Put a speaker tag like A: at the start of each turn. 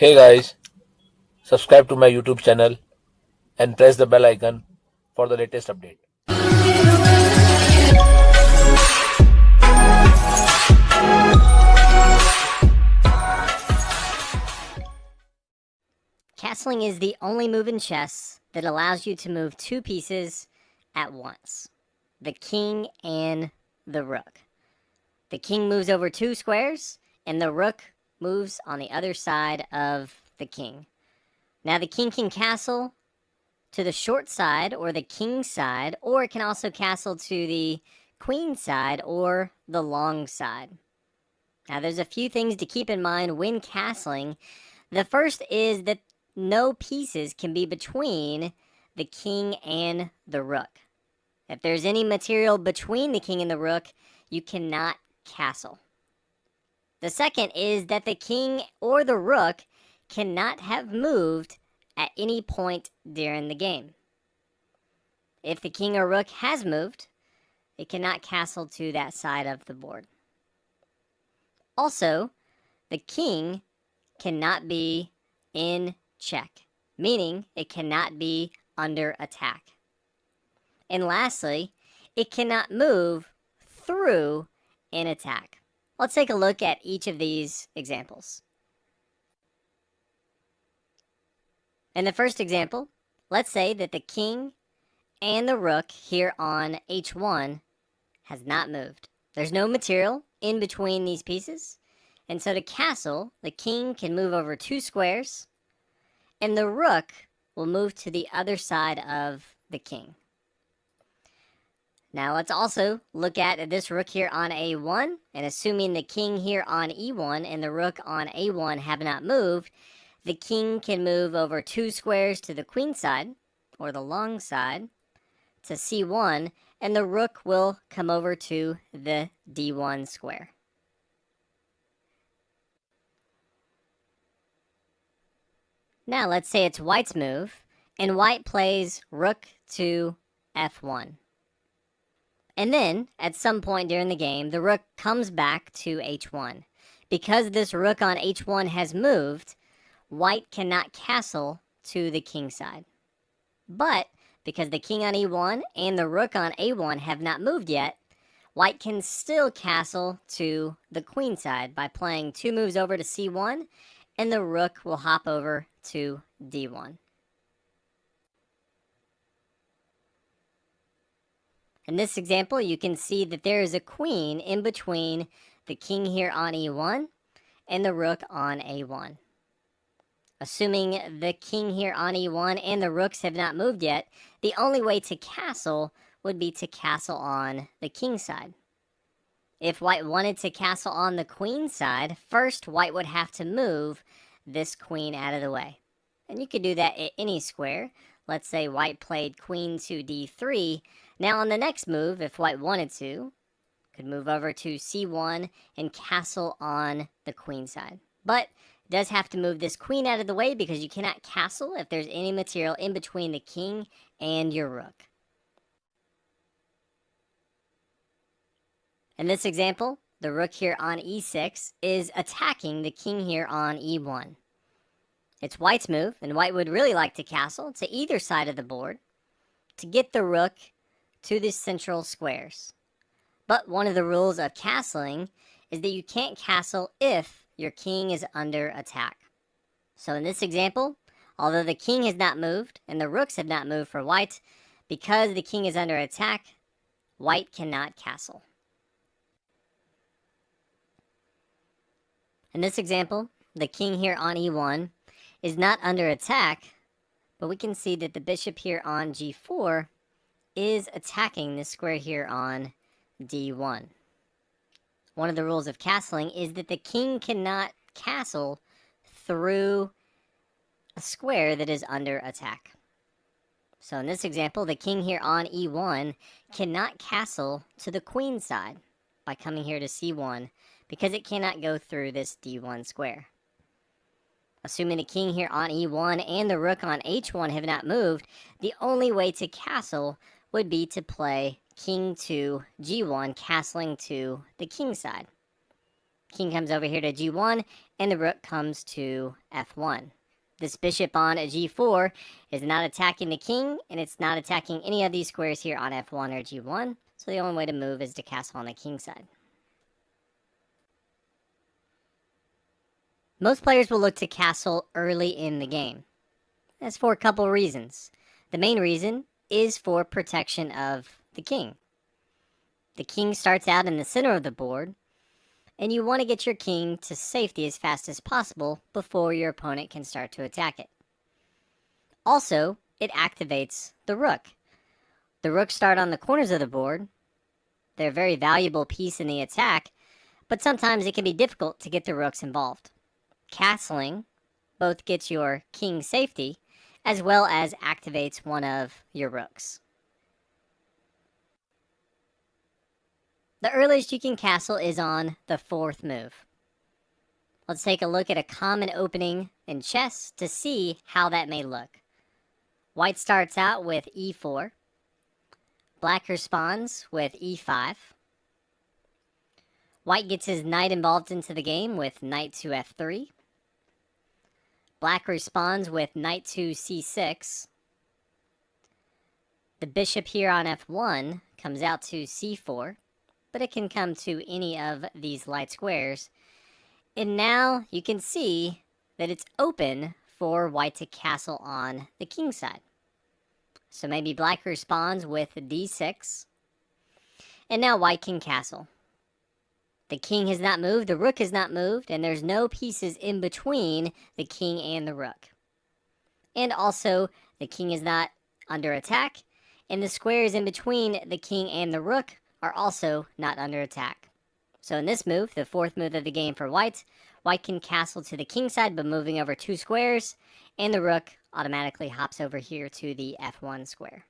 A: Hey guys, subscribe to my YouTube channel and press the bell icon for the latest update.
B: Castling is the only move in chess that allows you to move two pieces at once, the king and the rook. The king moves over two squares, and the rook moves on the other side of the king. Now the king can castle to the short side or the king side, or it can also castle to the queen side or the long side. Now there's a few things to keep in mind when castling. The first is that no pieces can be between the king and the rook. If there's any material between the king and the rook, you cannot castle. The second is that the king or the rook cannot have moved at any point during the game. If the king or rook has moved, it cannot castle to that side of the board. Also, the king cannot be in check, meaning it cannot be under attack. And lastly, it cannot move through an attack. Let's take a look at each of these examples. In the first example, let's say that the king and the rook here on h1 has not moved. There's no material in between these pieces, and so to castle, the king can move over two squares, and the rook will move to the other side of the king. Now let's also look at this rook here on a1, and assuming the king here on e1 and the rook on a1 have not moved, the king can move over two squares to the queen side, or the long side, to c1, and the rook will come over to the d1 square. Now let's say it's white's move, and white plays rook to f1. And then, at some point during the game, the rook comes back to h1. Because this rook on h1 has moved, white cannot castle to the king side. But, because the king on e1 and the rook on a1 have not moved yet, white can still castle to the queen side by playing two moves over to c1, and the rook will hop over to d1. In this example, you can see that there is a queen in between the king here on e1 and the rook on a1. Assuming the king here on e1 and the rooks have not moved yet, the only way to castle would be to castle on the king side. If white wanted to castle on the queen side, first white would have to move this queen out of the way. And you could do that at any square. Let's say white played queen to d3. Now on the next move, if white wanted to, could move over to c1 and castle on the queen side. But it does have to move this queen out of the way because you cannot castle if there's any material in between the king and your rook. In this example, the rook here on e6 is attacking the king here on e1. It's white's move, and white would really like to castle to either side of the board to get the rook to the central squares. But one of the rules of castling is that you can't castle if your king is under attack. So in this example, although the king has not moved and the rooks have not moved for white, because the king is under attack, white cannot castle. In this example, the king here on e1 is not under attack, but we can see that the bishop here on g4 is attacking this square here on d1. One of the rules of castling is that the king cannot castle through a square that is under attack. So in this example, the king here on e1 cannot castle to the queen side by coming here to c1 because it cannot go through this d1 square. Assuming the king here on e1 and the rook on h1 have not moved, the only way to castle would be to play king to g1, castling to the king side. King comes over here to g1, and the rook comes to f1. This bishop on a g4 is not attacking the king, and it's not attacking any of these squares here on f1 or g1, so the only way to move is to castle on the king side. Most players will look to castle early in the game. That's for a couple reasons. The main reason is for protection of the king. The king starts out in the center of the board, and you want to get your king to safety as fast as possible before your opponent can start to attack it. Also, it activates the rook. The rooks start on the corners of the board. They're a very valuable piece in the attack, but sometimes it can be difficult to get the rooks involved. Castling both gets your king safety as well as activates one of your rooks. The earliest you can castle is on the 4th move. Let's take a look at a common opening in chess to see how that may look. White starts out with e4. Black responds with e5. White gets his knight involved into the game with knight to f3. Black responds with knight to c6. The bishop here on f1 comes out to c4, but it can come to any of these light squares. And now you can see that it's open for white to castle on the king side. So maybe black responds with d6, and now white can castle. The king has not moved, the rook has not moved, and there's no pieces in between the king and the rook. And also, the king is not under attack, and the squares in between the king and the rook are also not under attack. So in this move, the 4th move of the game for white, white can castle to the king side by moving over 2 squares, and the rook automatically hops over here to the f1 square.